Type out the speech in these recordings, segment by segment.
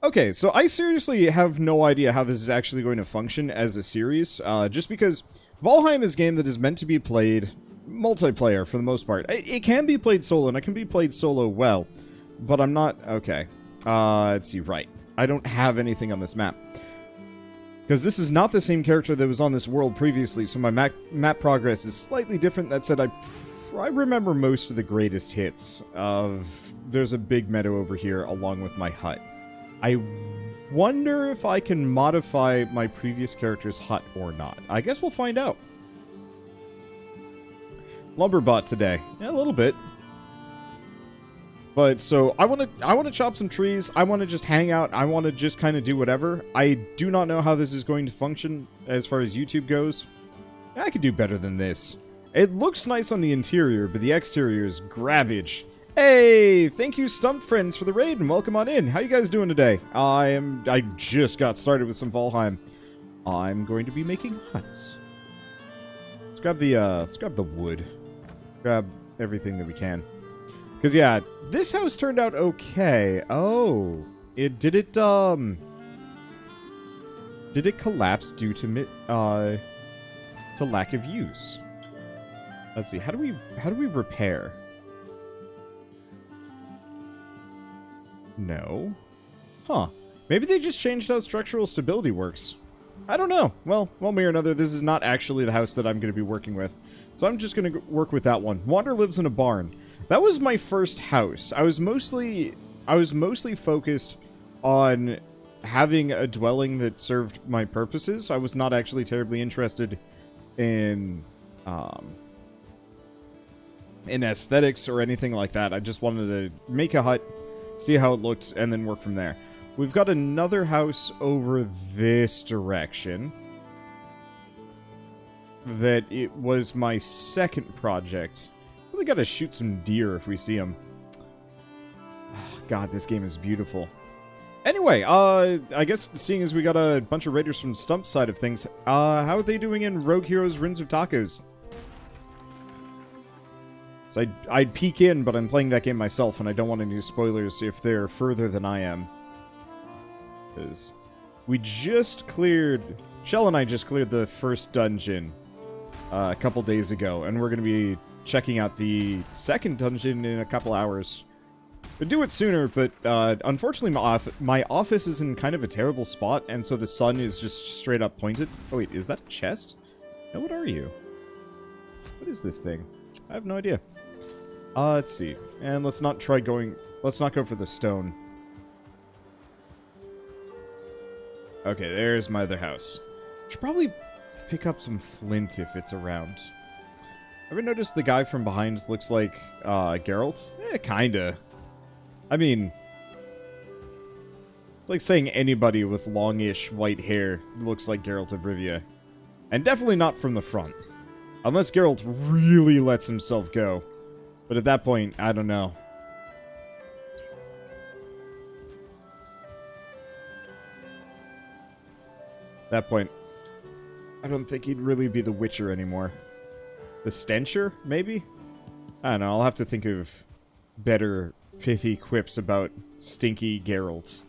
Okay, so I seriously have no idea how this is actually going to function as a series, just because Valheim is a game that is meant to be played multiplayer for the most part. It can be played solo, and it can be played solo well, but I'm not... Okay. Let's see, right. I don't have anything on this map. Because this is not the same character that was on this world previously, so my map progress is slightly different. That said, I remember most of the greatest hits of... There's a big meadow over here along with my hut. I wonder if I can modify my previous character's hut or not. I guess we'll find out. Lumberbot today. Yeah, a little bit. But, so, I want to chop some trees. I want to just hang out. I want to just kind of do whatever. I do not know how this is going to function as far as YouTube goes. I could do better than this. It looks nice on the interior, but the exterior is grabbage. Hey, thank you Stump Friends for the raid and welcome on in. How you guys doing today? I just got started with some Valheim. I'm going to be making huts. Let's grab the wood. Grab everything that we can. Cause yeah, this house turned out okay. Oh, did it collapse due to lack of use? Let's see. How do we repair? No. Huh. Maybe they just changed how structural stability works. I don't know. Well, one way or another, this is not actually the house that I'm going to be working with. So I'm just going to work with that one. Wander lives in a barn. That was my first house. I was mostly focused on having a dwelling that served my purposes. I was not actually terribly interested in aesthetics or anything like that. I just wanted to make a hut, see how it looked, and then work from there. We've got another house over this direction. That it was my second project. Really gotta shoot some deer if we see them. God, this game is beautiful. Anyway, I guess seeing as we got a bunch of raiders from Stump's side of things, how are they doing in Rogue Heroes Rins of Tacos? So I'd peek in, but I'm playing that game myself, and I don't want any spoilers if they're further than I am. Because we just cleared... Shell and I just cleared the first dungeon a couple days ago, and we're going to be checking out the second dungeon in a couple hours. Could do it sooner, but unfortunately my office is in kind of a terrible spot, and so the sun is just straight up pointed. Oh wait, is that a chest? No, what are you? What is this thing? I have no idea. Let's see. And let's not go for the stone. Okay, there's my other house. Should probably pick up some flint if it's around. Ever noticed the guy from behind looks like, Geralt? Kinda. I mean... It's like saying anybody with longish white hair looks like Geralt of Rivia. And definitely not from the front. Unless Geralt really lets himself go. But at that point, I don't know. At that point, I don't think he'd really be the Witcher anymore. The Stencher, maybe? I don't know, I'll have to think of better pithy quips about Stinky Geralt.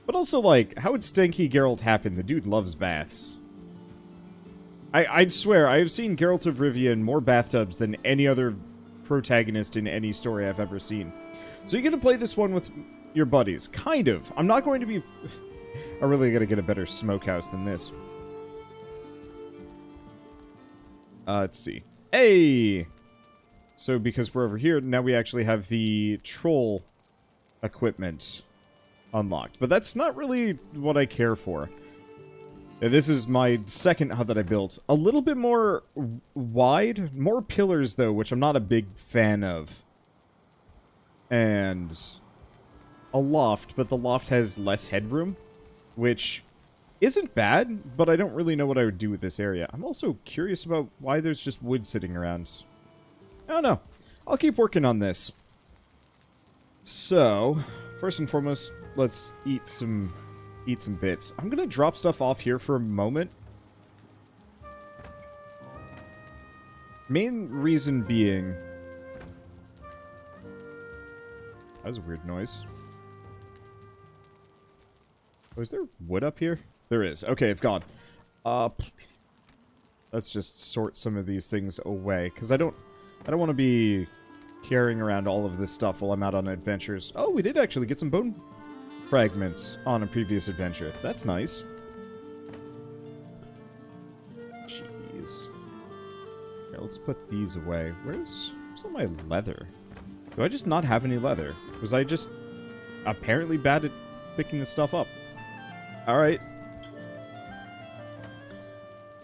But also, like, how would Stinky Geralt happen? The dude loves baths. I'd swear, I have seen Geralt of Rivia in more bathtubs than any other protagonist in any story I've ever seen. So you're gonna play this one with your buddies. Kind of. I'm not going to be... I really gotta get a better smokehouse than this. Let's see. Hey! So because we're over here, now we actually have the troll equipment unlocked. But that's not really what I care for. This is my second hut that I built. A little bit more wide. More pillars, though, which I'm not a big fan of. And a loft, but the loft has less headroom, which isn't bad, but I don't really know what I would do with this area. I'm also curious about why there's just wood sitting around. I don't know. I'll keep working on this. So, first and foremost, let's eat some bits. I'm gonna drop stuff off here for a moment. Main reason being... That was a weird noise. Oh, is there wood up here? There is. Okay, it's gone. Let's just sort some of these things away, because I don't want to be carrying around all of this stuff while I'm out on adventures. Oh, we did actually get some bone fragments on a previous adventure. That's nice. Jeez. Here, let's put these away. Where's all my leather? Do I just not have any leather? Was I just apparently bad at picking this stuff up? Alright.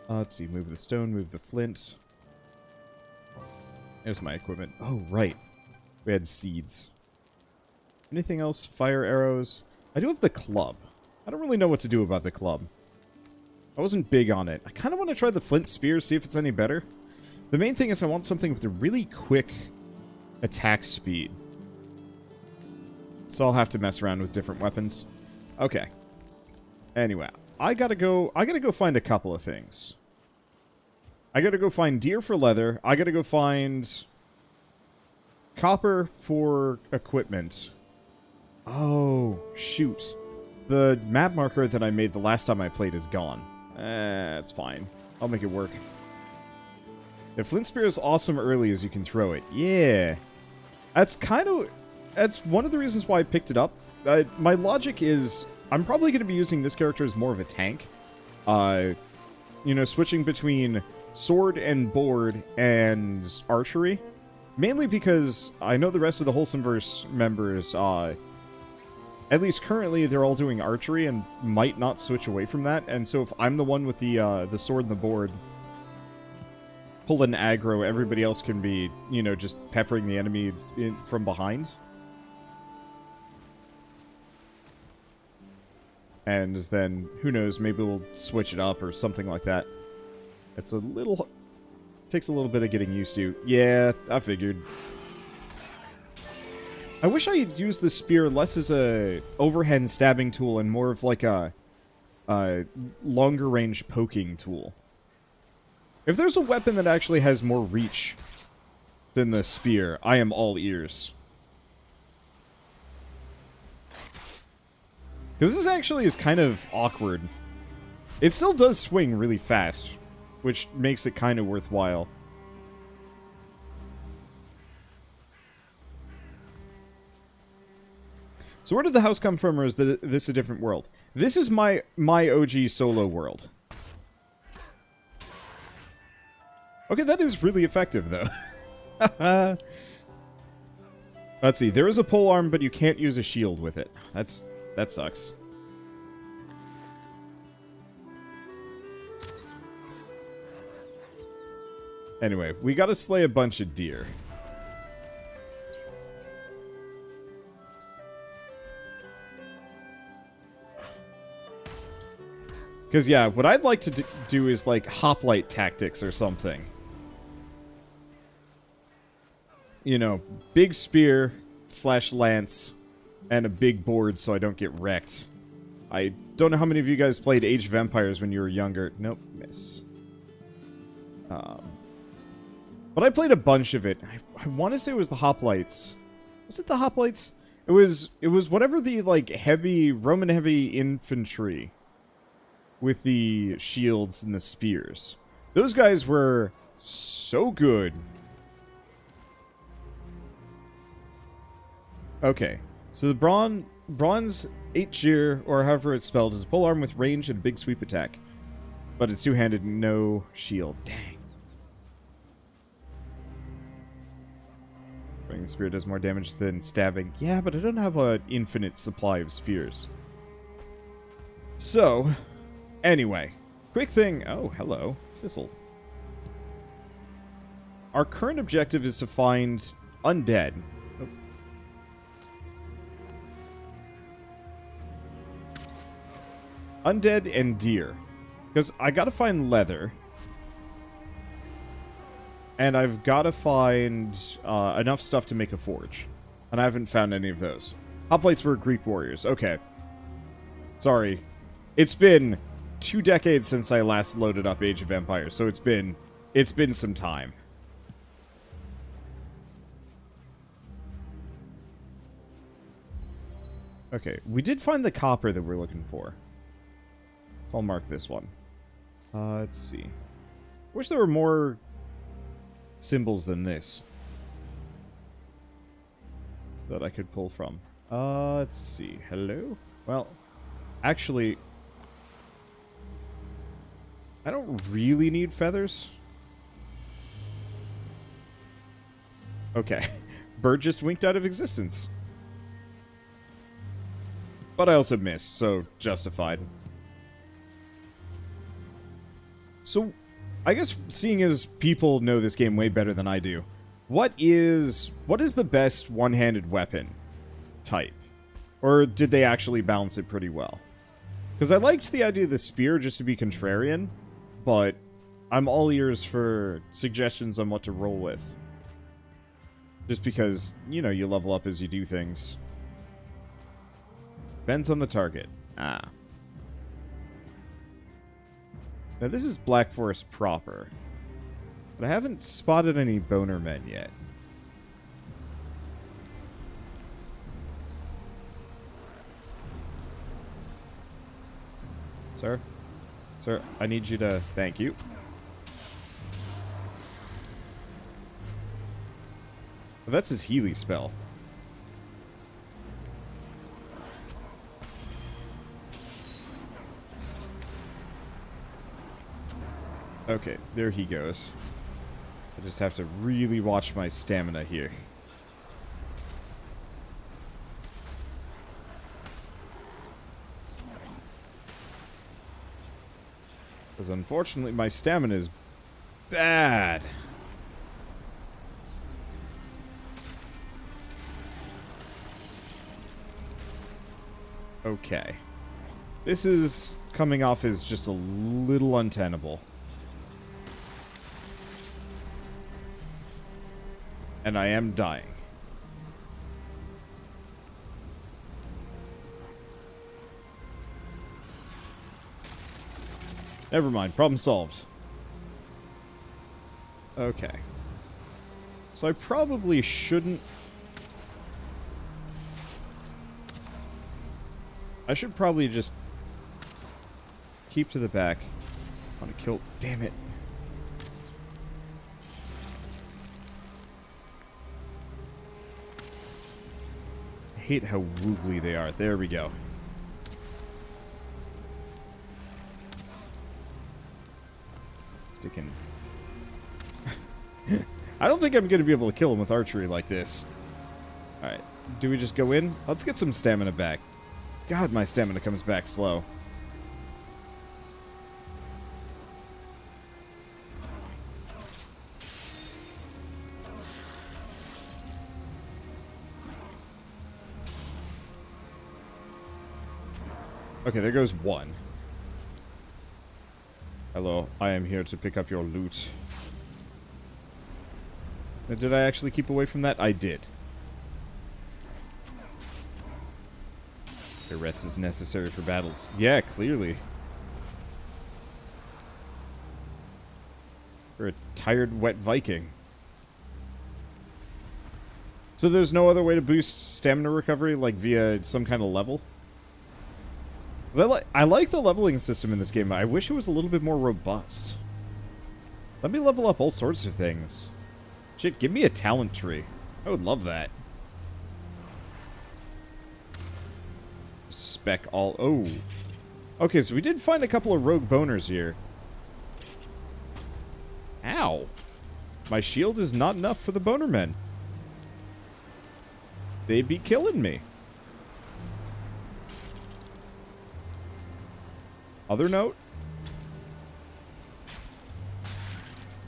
Let's see. Move the stone, move the flint. There's my equipment. Oh, right. We had seeds. Anything else? Fire arrows. I do have the club. I don't really know what to do about the club. I wasn't big on it. I kind of want to try the flint spear, see if it's any better. The main thing is I want something with a really quick attack speed. So I'll have to mess around with different weapons. Okay. Anyway, I gotta go find a couple of things. I gotta go find deer for leather. I gotta go find copper for equipment. Oh, shoot. The map marker that I made the last time I played is gone. It's fine. I'll make it work. The flint spear is awesome early as you can throw it. Yeah. That's one of the reasons why I picked it up. My logic is I'm probably going to be using this character as more of a tank. You know, switching between sword and board and archery. Mainly because I know the rest of the Wholesomeverse members, at least currently, they're all doing archery and might not switch away from that. And so if I'm the one with the sword and the board, pulling aggro, everybody else can be, you know, just peppering the enemy from behind. And then, who knows, maybe we'll switch it up or something like that. It's a little... takes a little bit of getting used to. Yeah, I figured. I wish I had used the spear less as a overhand stabbing tool and more of like a longer range poking tool. If there's a weapon that actually has more reach than the spear, I am all ears. Because this actually is kind of awkward. It still does swing really fast, which makes it kind of worthwhile. So where did the house come from, or is this a different world? This is my OG solo world. Okay, that is really effective, though. Let's see. There is a pole arm, but you can't use a shield with it. That sucks. Anyway, we gotta slay a bunch of deer. Because, yeah, what I'd like to do is, like, hoplite tactics or something. You know, big spear / lance and a big board so I don't get wrecked. I don't know how many of you guys played Age of Empires when you were younger. Nope, miss. But I played a bunch of it. I want to say it was the hoplites. Was it the hoplites? It was whatever the, like, Roman heavy infantry with the shields and the spears. Those guys were so good. Okay, so the bronze 8-gear, or however it's spelled, is a polearm with range and a big sweep attack. But it's two-handed, no shield. Dang. Bringing spear does more damage than stabbing. Yeah, but I don't have an infinite supply of spears. So, anyway, quick thing. Oh, hello. Thistle. Our current objective is to find undead. Oh. Undead and deer. Because I gotta find leather. And I've gotta find enough stuff to make a forge. And I haven't found any of those. Hoplites were Greek warriors. Okay. Sorry. It's been 2 decades since I last loaded up Age of Empires, so it's been some time. Okay, we did find the copper that we're looking for. I'll mark this one. Let's see. Wish there were more symbols than this that I could pull from. Let's see. Hello? Well, actually, I don't really need feathers. Okay. Bird just winked out of existence. But I also missed, so justified. So, I guess seeing as people know this game way better than I do, what is the best one-handed weapon type? Or did they actually balance it pretty well? Because I liked the idea of the spear just to be contrarian, but I'm all ears for suggestions on what to roll with. Just because, you know, you level up as you do things. Depends on the target. Ah. Now this is Black Forest proper. But I haven't spotted any boner men yet. Sir? Sir, I need you to... Thank you. Oh, that's his Healy spell. Okay, there he goes. I just have to really watch my stamina here. Because unfortunately my stamina is bad. Okay. This is coming off as just a little untenable. And I am dying. Never mind, problem solved. Okay. So I probably shouldn't... I should probably just keep to the back. I want to kill... Damn it. I hate how woogly they are. There we go. Sticking. I don't think I'm going to be able to kill him with archery like this. Alright. Do we just go in? Let's get some stamina back. God, my stamina comes back slow. Okay, there goes one. Hello, I am here to pick up your loot. Did I actually keep away from that? I did. The rest is necessary for battles. Yeah, clearly. You're a tired, wet Viking. So there's no other way to boost stamina recovery, like via some kind of level? I like the leveling system in this game. I wish it was a little bit more robust. Let me level up all sorts of things. Shit, give me a talent tree. I would love that. Spec all... Oh. Okay, so we did find a couple of rogue boners here. Ow. My shield is not enough for the boner men. They'd be killing me. Other note?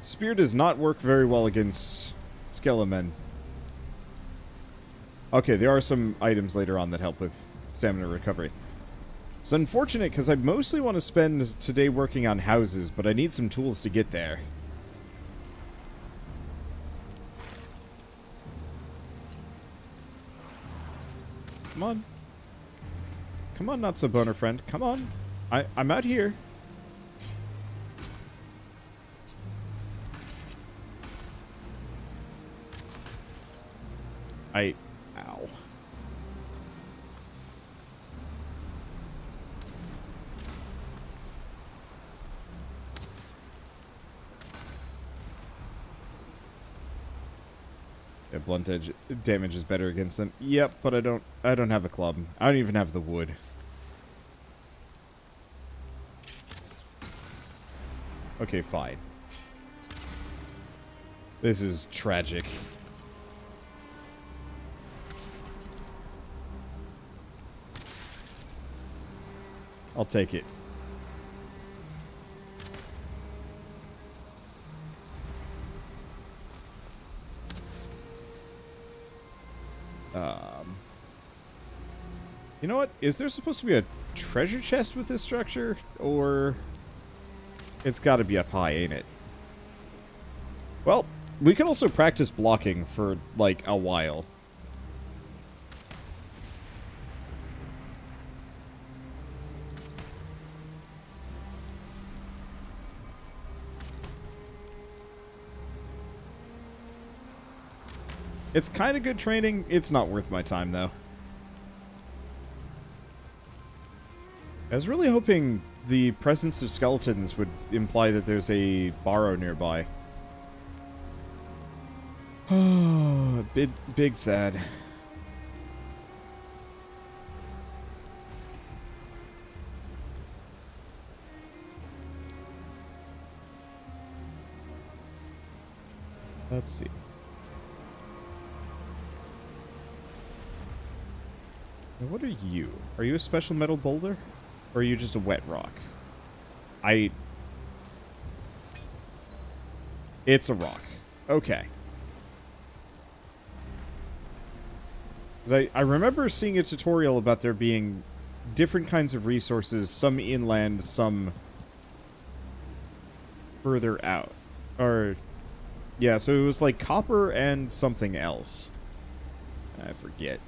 Spear does not work very well against Skelemen. Okay, there are some items later on that help with stamina recovery. It's unfortunate because I mostly want to spend today working on houses, but I need some tools to get there. Come on. Come on, not so boner friend. Come on. I'm out here. Ow. My blunt edge damage is better against them. Yep, but I don't have a club. I don't even have the wood. Okay, fine. This is tragic. I'll take it. You know what? Is there supposed to be a treasure chest with this structure? Or... It's gotta be up high, ain't it? Well, we can also practice blocking for, like, a while. It's kind of good training. It's not worth my time, though. I was really hoping the presence of skeletons would imply that there's a barrow nearby. Oh, big sad. Let's see. Now, what are you? Are you a special metal boulder? Or are you just a wet rock? It's a rock. Okay. 'Cause I remember seeing a tutorial about there being different kinds of resources, some inland, some further out. Or, yeah, so it was like copper and something else. I forget.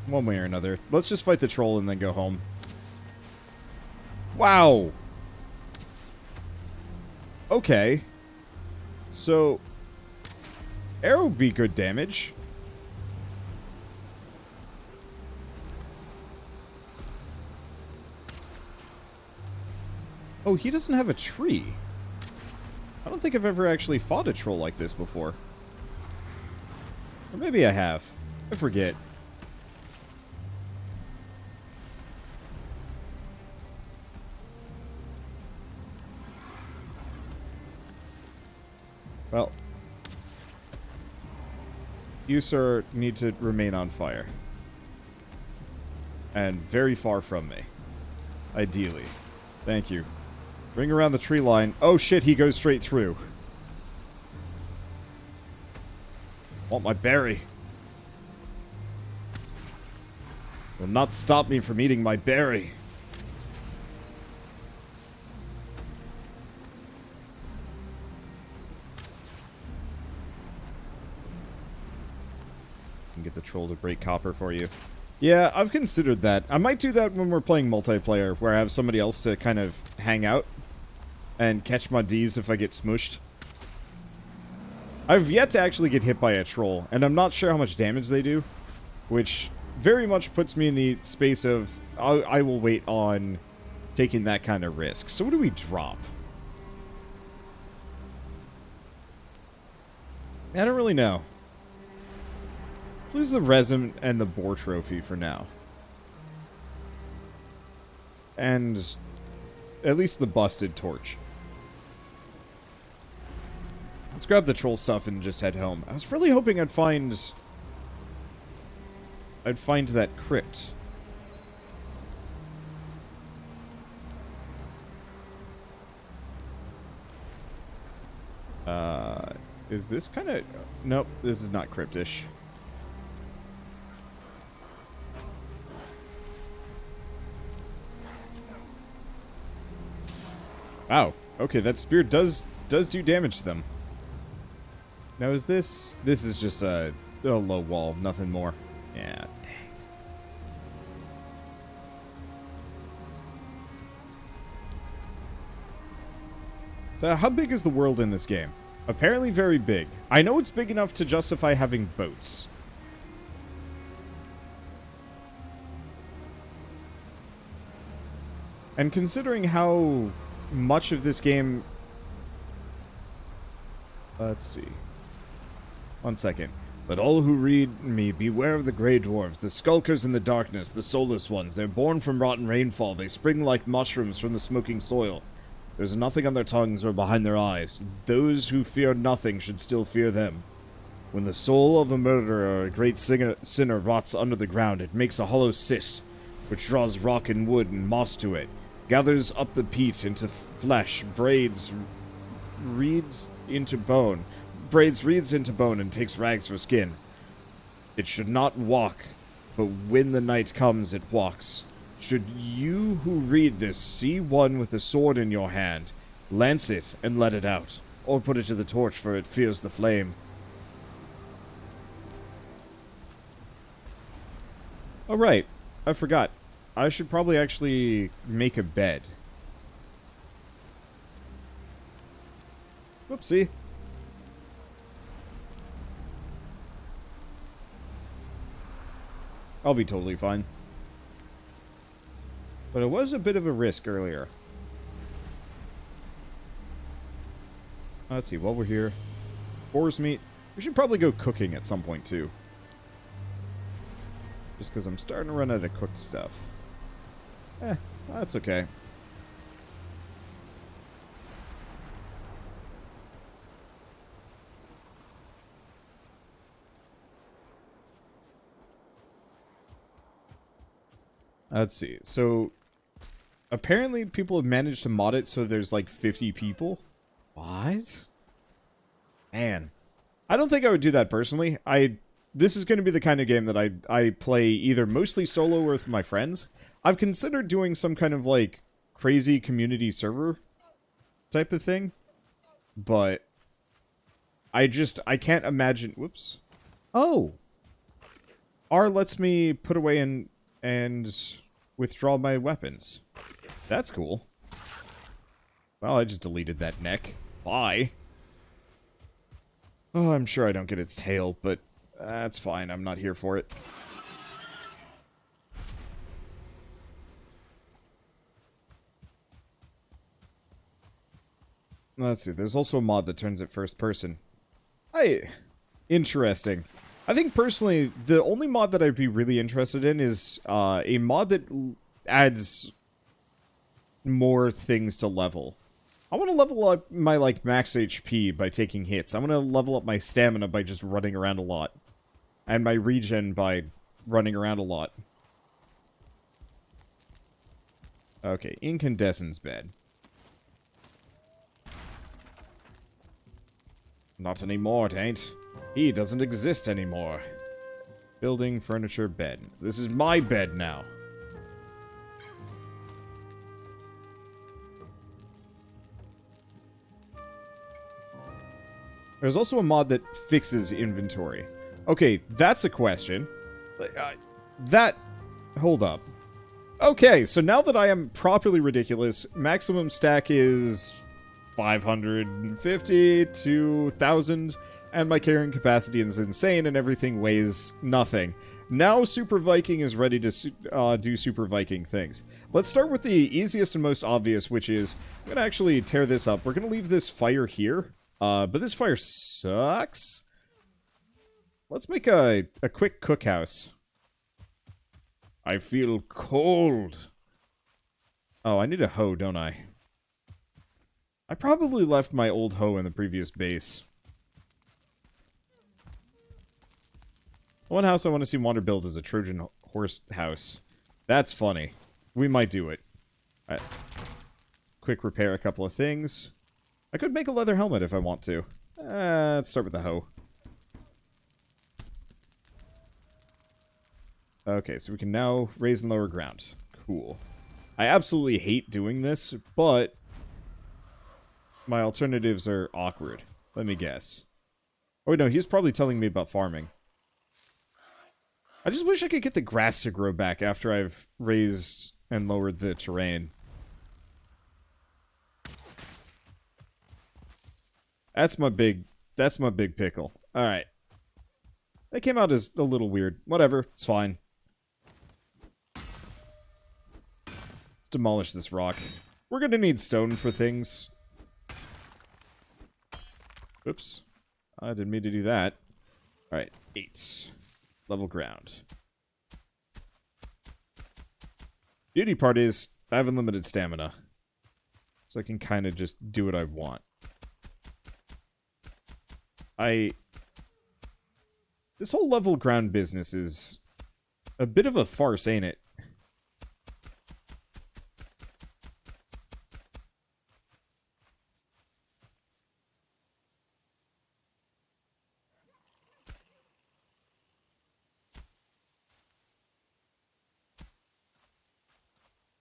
One way or another. Let's just fight the troll and then go home. Wow! Okay. So... arrow would be good damage. Oh, he doesn't have a tree. I don't think I've ever actually fought a troll like this before. Or maybe I have. I forget. Well, you, sir, need to remain on fire. And very far from me. Ideally. Thank you. Bring around the tree line. Oh shit, he goes straight through. Want my berry. Will not stop me from eating my berry. Get the troll to break copper for you. Yeah, I've considered that. I might do that when we're playing multiplayer, where I have somebody else to kind of hang out and catch my Ds if I get smooshed. I've yet to actually get hit by a troll, and I'm not sure how much damage they do, which very much puts me in the space of I will wait on taking that kind of risk. So what do we drop? I don't really know. Let's lose the resin and the boar trophy for now. And at least the busted torch. Let's grab the troll stuff and just head home. I was really hoping I'd find that crypt. Is this kind of... Nope, this is not cryptish. Wow. Okay, that spear does do damage to them. Now is this... This is just a low wall, nothing more. Yeah, dang. So how big is the world in this game? Apparently very big. I know it's big enough to justify having boats. And considering how much of this game Let's see. 1 second. Let all who read me beware of the Grey Dwarves, the skulkers in the darkness, the soulless ones. They're born from rotten rainfall. They spring like mushrooms from the smoking soil. There's nothing on their tongues or behind their eyes. Those who fear nothing should still fear them. When the soul of a murderer or a great sinner rots under the ground, it makes a hollow cyst, which draws rock and wood and moss to it, gathers up the peat into flesh, braids reeds into bone, and takes rags for skin. It should not walk, but when the night comes, it walks. Should you who read this see one with a sword in your hand, lance it and let it out, or put it to the torch, for it fears the flame. Oh, right. I forgot. I should probably actually make a bed. Whoopsie. I'll be totally fine. But it was a bit of a risk earlier. Let's see, while we're here. Boar's meat. We should probably go cooking at some point, too. Just because I'm starting to run out of cooked stuff. That's okay. Let's see. So, apparently people have managed to mod it so there's like 50 people. What? Man. I don't think I would do that personally. This is going to be the kind of game that I play either mostly solo or with my friends. I've considered doing some kind of like crazy community server type of thing. But I can't imagine. Whoops. Oh. R lets me put away and withdraw my weapons. That's cool. Well, I just deleted that neck. Bye. Oh, I'm sure I don't get its tail, but that's fine. I'm not here for it. Let's see. There's also a mod that turns it first person. Interesting. I think, personally, the only mod that I'd be really interested in is a mod that adds more things to level. I want to level up my, like, max HP by taking hits. I want to level up my stamina by just running around a lot. And my regen by running around a lot. Okay, incandescent's bed. Not anymore, it ain't. He doesn't exist anymore. Building, furniture, bed. This is my bed now. There's also a mod that fixes inventory. Okay, that's a question. Hold up. Okay, so now that I am properly ridiculous, maximum stack is 550 to 1,000, and my carrying capacity is insane, and everything weighs nothing. Now Super Viking is ready to do Super Viking things. Let's start with the easiest and most obvious, which is, I'm going to actually tear this up. We're going to leave this fire here. But this fire sucks. Let's make a quick cookhouse. I feel cold. Oh, I need a hoe, don't I? I probably left my old hoe in the previous base. One house I want to see Wander build is a Trojan horse house. That's funny. We might do it. Alright. Quick repair a couple of things. I could make a leather helmet if I want to. Let's start with the hoe. Okay, so we can now raise and lower ground. Cool. I absolutely hate doing this, but my alternatives are awkward. Let me guess. Oh, no, he's probably telling me about farming. I just wish I could get the grass to grow back after I've raised and lowered the terrain. That's my big pickle. Alright. That came out as a little weird. Whatever, it's fine. Let's demolish this rock. We're gonna need stone for things. Oops. I didn't mean to do that. Alright, 8. Level ground. Beauty part is, I have unlimited stamina. So I can kind of just do what I want. This whole level ground business is a bit of a farce, ain't it?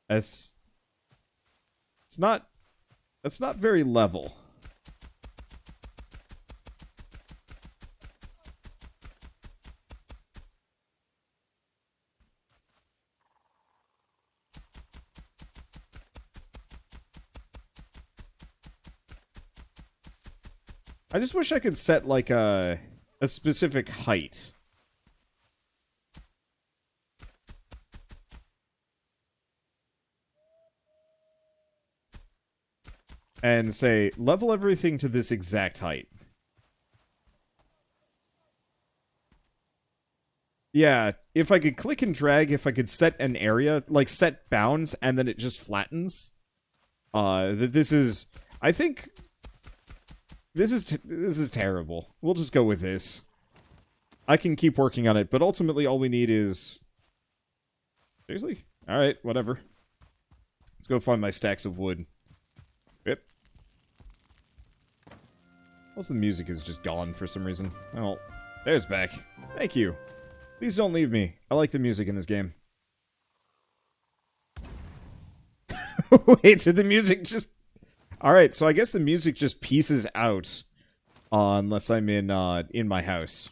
That's not very level. I just wish I could set like a specific height. And say, level everything to this exact height. Yeah, if I could click and drag, if I could set an area, like set bounds, and then it just flattens. This is... I think... This is terrible. We'll just go with this. I can keep working on it, but ultimately all we need is... Seriously? Alright, whatever. Let's go find my stacks of wood. Yep. Also, the music is just gone for some reason. Oh, there's back. Thank you. Please don't leave me. I like the music in this game. Wait, did the music just... Alright, so I guess the music just pieces out. Unless I'm in my house.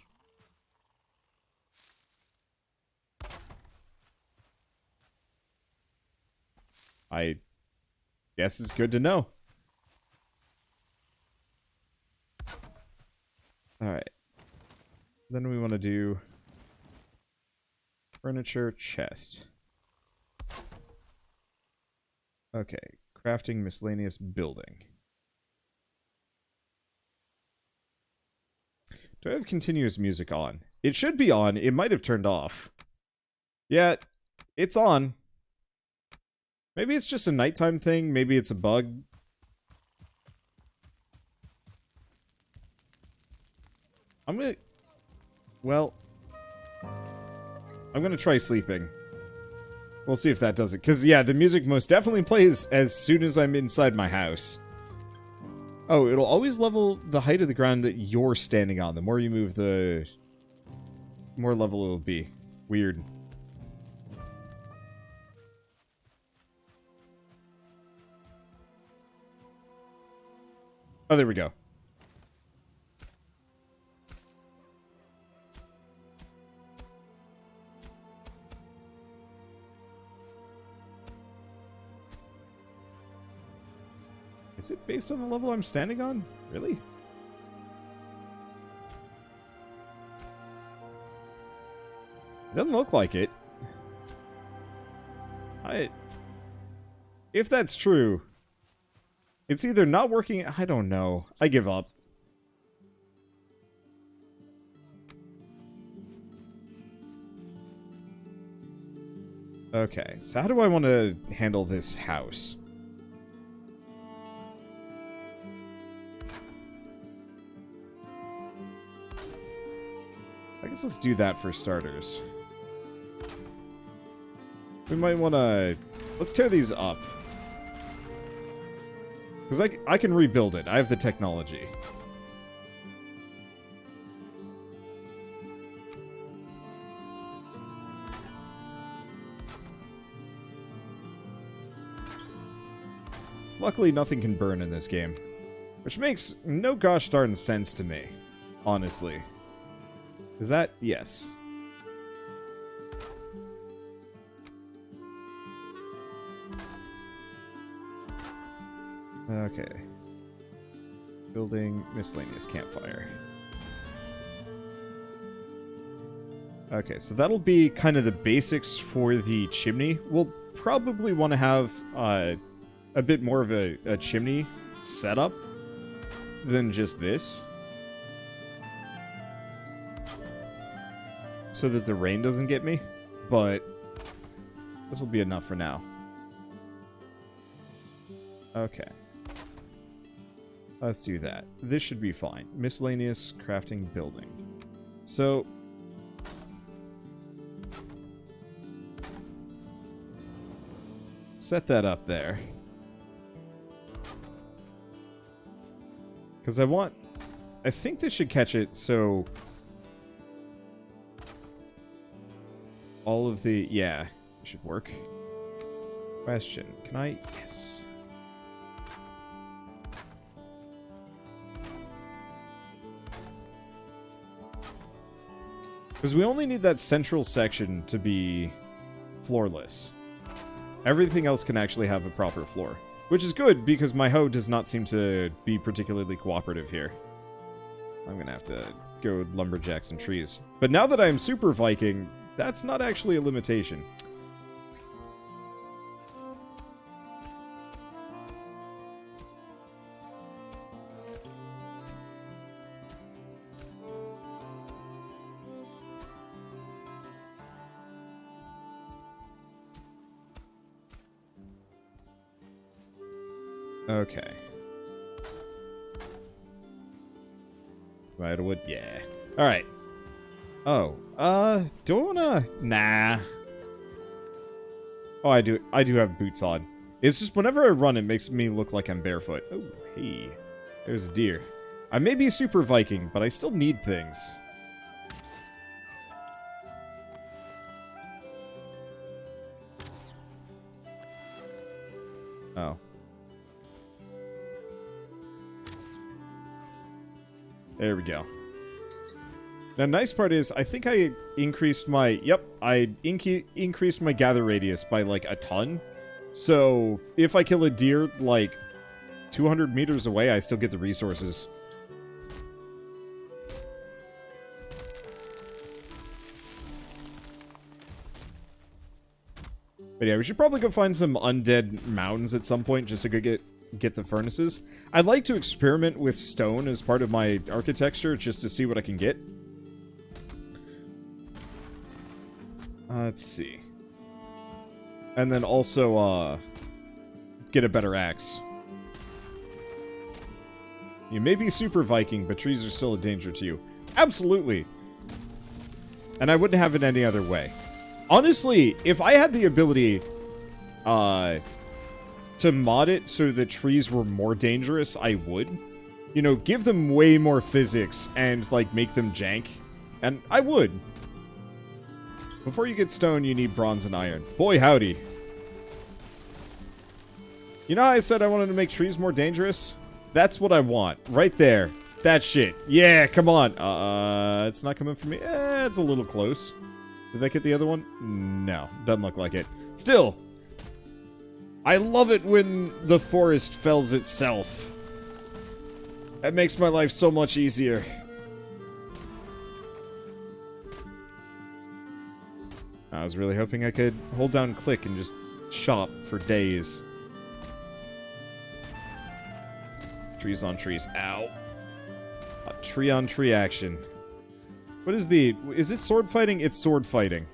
I guess it's good to know. Alright. Then we want to do furniture chest. Okay. Crafting miscellaneous building. Do I have continuous music on? It should be on. It might have turned off. Yeah, it's on. Maybe it's just a nighttime thing. Maybe it's a bug. Well, I'm gonna try sleeping. We'll see if that does it. Because, yeah, the music most definitely plays as soon as I'm inside my house. Oh, it'll always level the height of the ground that you're standing on. The more you move, the more level it'll be. Weird. Oh, there we go. Is it based on the level I'm standing on? Really? It doesn't look like it. If that's true, it's either not working... I don't know. I give up. Okay, so how do I want to handle this house? I guess let's do that for starters. We might want to... Let's tear these up. Because I can rebuild it. I have the technology. Luckily, nothing can burn in this game. Which makes no gosh darn sense to me. Honestly. Is that... Yes. Okay. Building miscellaneous campfire. Okay, so that'll be kind of the basics for the chimney. We'll probably want to have a bit more of a chimney setup than just this. so that the rain doesn't get me, but this will be enough for now. Okay. Let's do that. This should be fine. Miscellaneous crafting building. So... set that up there. Because I think this should catch it, so... all of the... yeah, it should work. Question. Can I... yes. Because we only need that central section to be floorless. Everything else can actually have a proper floor. Which is good, because my hoe does not seem to be particularly cooperative here. I'm going to have to go lumberjack some trees. But now that I'm super Viking, that's not actually a limitation. Okay. Right, wood, yeah. Alright. Oh, do I wanna... nah. Oh, I do have boots on. It's just whenever I run, it makes me look like I'm barefoot. Oh, hey. There's a deer. I may be super Viking, but I still need things. Oh. There we go. Now, nice part is, I think I increased my... yep, I increased my gather radius by, like, a ton. So, if I kill a deer, like, 200 meters away, I still get the resources. But yeah, we should probably go find some undead mountains at some point, just to go get the furnaces. I'd like to experiment with stone as part of my architecture, just to see what I can get. Let's see. And then also, get a better axe. You may be super Viking, but trees are still a danger to you. Absolutely! And I wouldn't have it any other way. Honestly, if I had the ability, to mod it so the trees were more dangerous, I would. You know, give them way more physics and, like, make them jank. And I would. Before you get stone, you need bronze and iron. Boy, howdy. You know how I said I wanted to make trees more dangerous? That's what I want. Right there. That shit. Yeah, come on. It's not coming from me. It's a little close. Did that get the other one? No. Doesn't look like it. Still. I love it when the forest fells itself. That makes my life so much easier. I was really hoping I could hold down click and just chop for days. Trees on trees. Ow. Tree on tree action. What is the... is it sword fighting? It's sword fighting.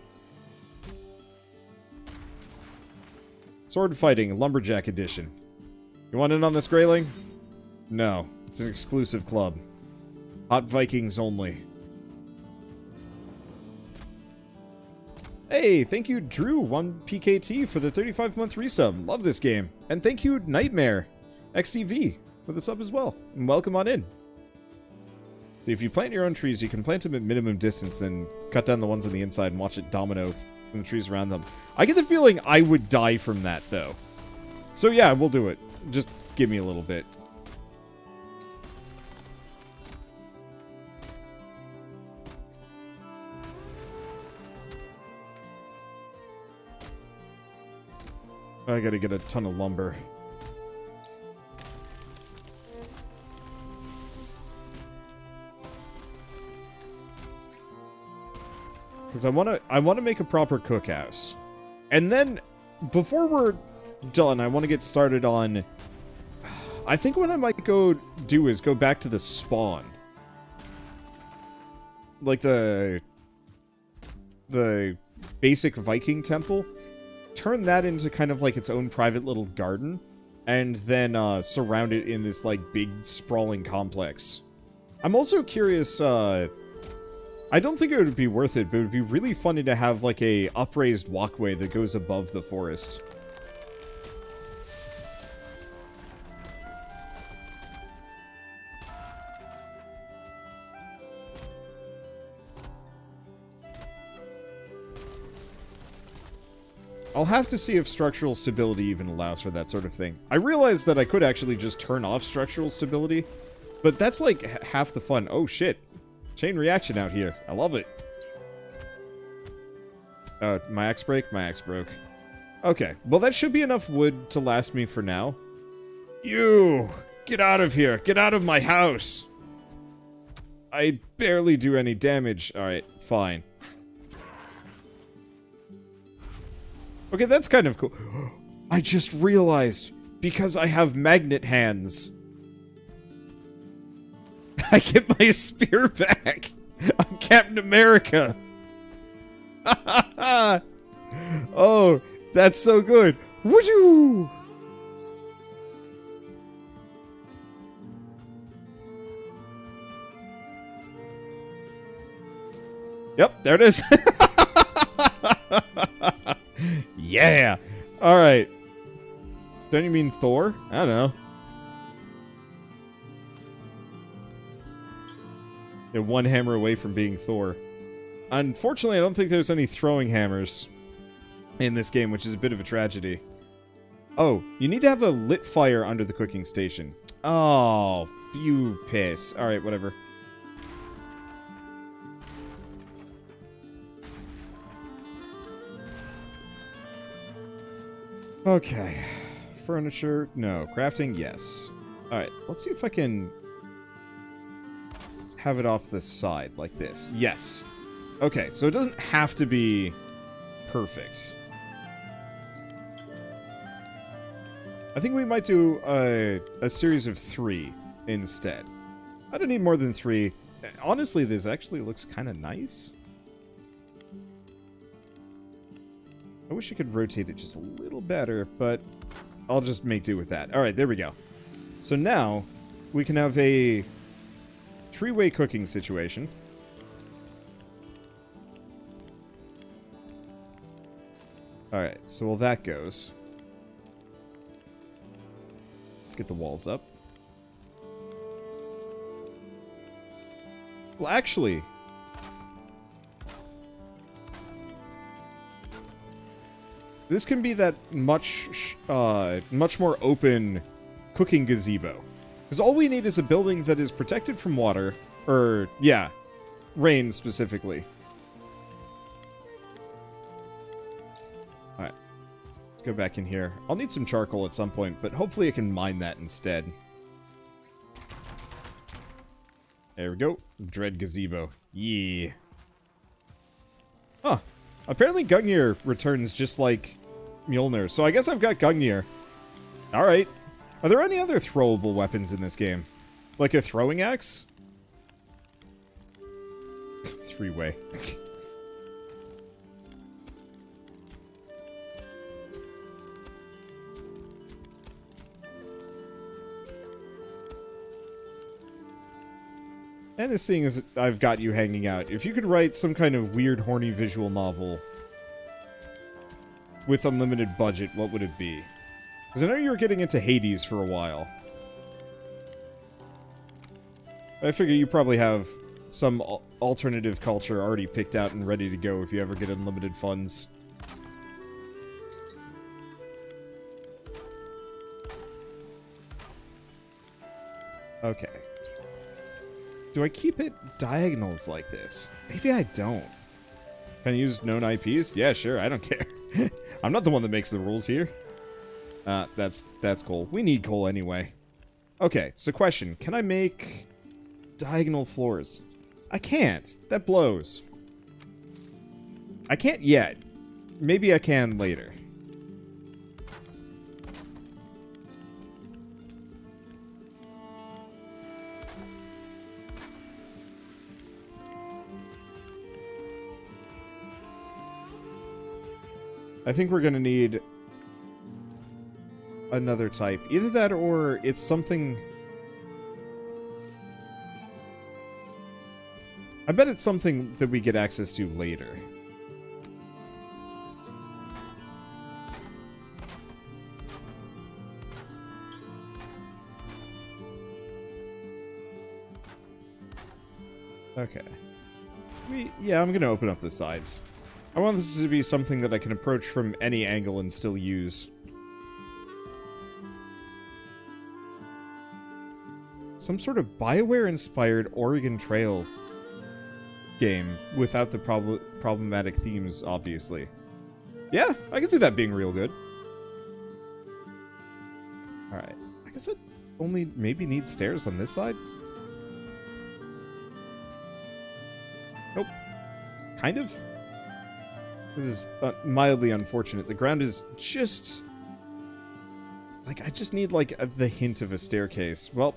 Sword fighting, Lumberjack edition. You want in on this, Grayling? No. It's an exclusive club. Hot Vikings only. Hey, thank you, Drew1PKT, for the 35-month resub. Love this game. And thank you, Nightmare XCV, for the sub as well. And welcome on in. See, if you plant your own trees, you can plant them at minimum distance, then cut down the ones on the inside and watch it domino from the trees around them. I get the feeling I would die from that, though. So yeah, we'll do it. Just give me a little bit. I gotta get a ton of lumber. Because I wanna make a proper cookhouse. And then, before we're done, I want to get started on... I think what I might go do is go back to the spawn. Like the the basic Viking temple, turn that into kind of like its own private little garden, and then surround it in this like big sprawling complex. I'm also curious, I don't think it would be worth it, but it would be really funny to have like a upraised walkway that goes above the forest. I'll have to see if structural stability even allows for that sort of thing. I realized that I could actually just turn off structural stability, but that's like half the fun. Oh shit. Chain reaction out here. I love it. My axe break? My axe broke. Okay, well that should be enough wood to last me for now. You! Get out of here! Get out of my house! I barely do any damage. Alright, fine. Okay, that's kind of cool. I just realized, because I have magnet hands, I get my spear back. I'm Captain America. Oh, that's so good. Woojoo! Yep, there it is. Yeah! Alright. Don't you mean Thor? I don't know. You're one hammer away from being Thor. Unfortunately, I don't think there's any throwing hammers in this game, which is a bit of a tragedy. Oh, you need to have a lit fire under the cooking station. Oh, you piss. Alright, whatever. Okay. Furniture, no. Crafting, yes. Alright, let's see if I can have it off the side, like this. Yes. Okay, so it doesn't have to be perfect. I think we might do a series of 3 instead. I don't need more than 3. Honestly, this actually looks kind of nice. I wish I could rotate it just a little better, but I'll just make do with that. Alright, there we go. So now, we can have a 3-way cooking situation. Alright, so while that goes, let's get the walls up. Well, actually, this can be that much more open cooking gazebo. Because all we need is a building that is protected from water, or, yeah, rain specifically. Alright, let's go back in here. I'll need some charcoal at some point, but hopefully I can mine that instead. There we go. Dread gazebo. Yeah. Huh. Apparently Gungnir returns just like Mjolnir, so I guess I've got Gungnir. Alright. Are there any other throwable weapons in this game? Like a throwing axe? 3-way. And seeing as I've got you hanging out, if you could write some kind of weird, horny visual novel with unlimited budget, what would it be? Because I know you were getting into Hades for a while. I figure you probably have some alternative culture already picked out and ready to go if you ever get unlimited funds. Okay. Do I keep it diagonals like this? Maybe I don't. Can I use known IPs? Yeah, sure, I don't care. I'm not the one that makes the rules here. That's cool. We need coal anyway. Okay, so question. Can I make diagonal floors? I can't. That blows. I can't yet. Maybe I can later. I think we're gonna need another type. Either that or it's something... I bet it's something that we get access to later. Okay. Yeah, I'm gonna open up the sides. I want this to be something that I can approach from any angle and still use. Some sort of BioWare-inspired Oregon Trail game without the problematic themes, obviously. Yeah, I can see that being real good. Alright. I guess it only maybe needs stairs on this side? Nope. Kind of. This is mildly unfortunate. The ground is just... like, I just need, like, the hint of a staircase. Well...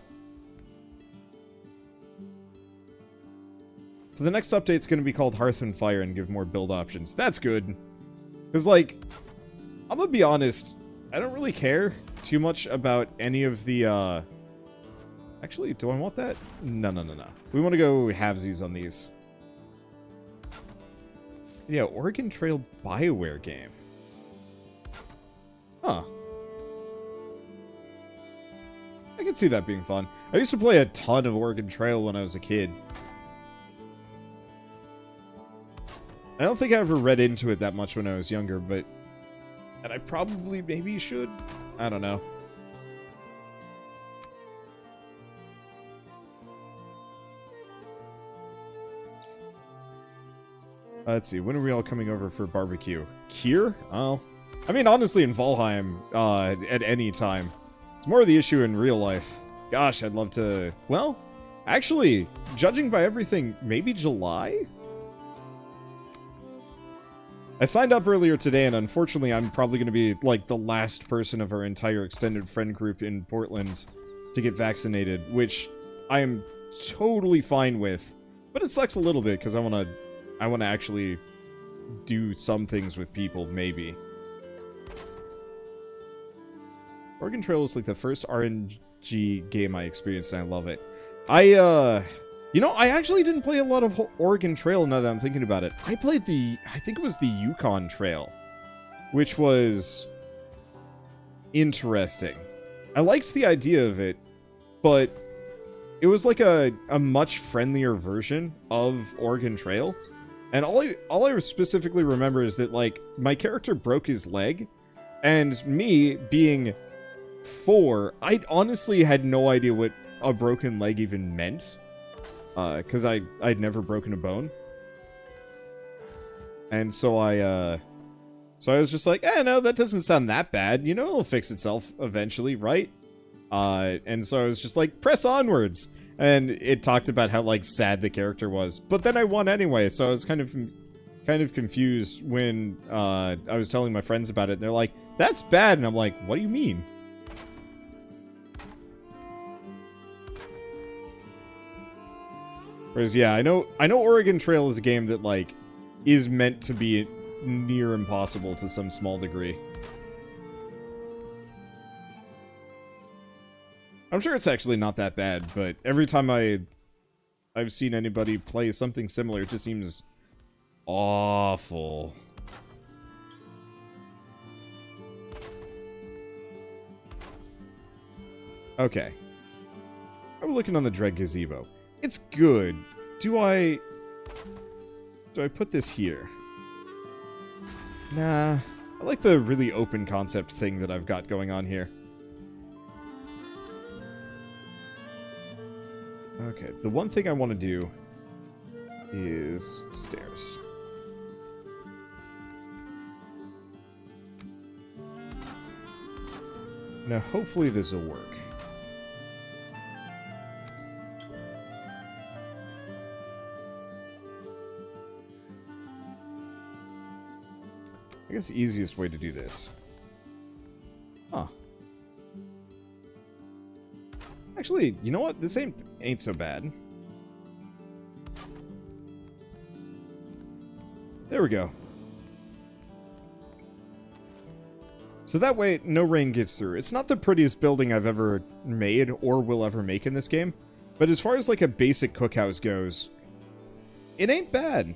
so the next update's gonna be called Hearth and Fire and give more build options. That's good. Because, like, I'm gonna be honest, I don't really care too much about any of the, actually, do I want that? No. We want to go halvesies on these. Yeah, Oregon Trail BioWare game. Huh. I can see that being fun. I used to play a ton of Oregon Trail when I was a kid. I don't think I ever read into it that much when I was younger, but... and I probably maybe should? I don't know. Let's see, when are we all coming over for barbecue? Here? Oh. I mean, honestly, in Valheim, at any time. It's more of the issue in real life. Gosh, I'd love to... well, actually, judging by everything, maybe July? I signed up earlier today, and unfortunately, I'm probably going to be, like, the last person of our entire extended friend group in Portland to get vaccinated, which I am totally fine with. But it sucks a little bit, because I want to actually do some things with people, maybe. Oregon Trail is like the first RNG game I experienced, and I love it. You know, I actually didn't play a lot of Oregon Trail now that I'm thinking about it. I played I think it was the Yukon Trail, which was interesting. I liked the idea of it, but it was like a much friendlier version of Oregon Trail. And all I specifically remember is that, like, my character broke his leg, and me, being 4, I honestly had no idea what a broken leg even meant. Because I'd never broken a bone. And so I was just like, no, that doesn't sound that bad. You know, it'll fix itself eventually, right? And so I was just like, press onwards. And it talked about how, like, sad the character was. But then I won anyway, so I was kind of confused when I was telling my friends about it. And they're like, that's bad. And I'm like, what do you mean? Whereas, yeah, I know Oregon Trail is a game that, like, is meant to be near impossible to some small degree. I'm sure it's actually not that bad, but every time I've seen anybody play something similar, it just seems awful. Okay. I'm looking on the Dread Gazebo. It's good. Do I put this here? Nah. I like the really open concept thing that I've got going on here. Okay, the one thing I want to do is stairs. Now, hopefully this will work. I guess the easiest way to do this. Huh. Actually, you know what? This ain't so bad. There we go. So that way, no rain gets through. It's not the prettiest building I've ever made or will ever make in this game. But as far as like a basic cookhouse goes, it ain't bad.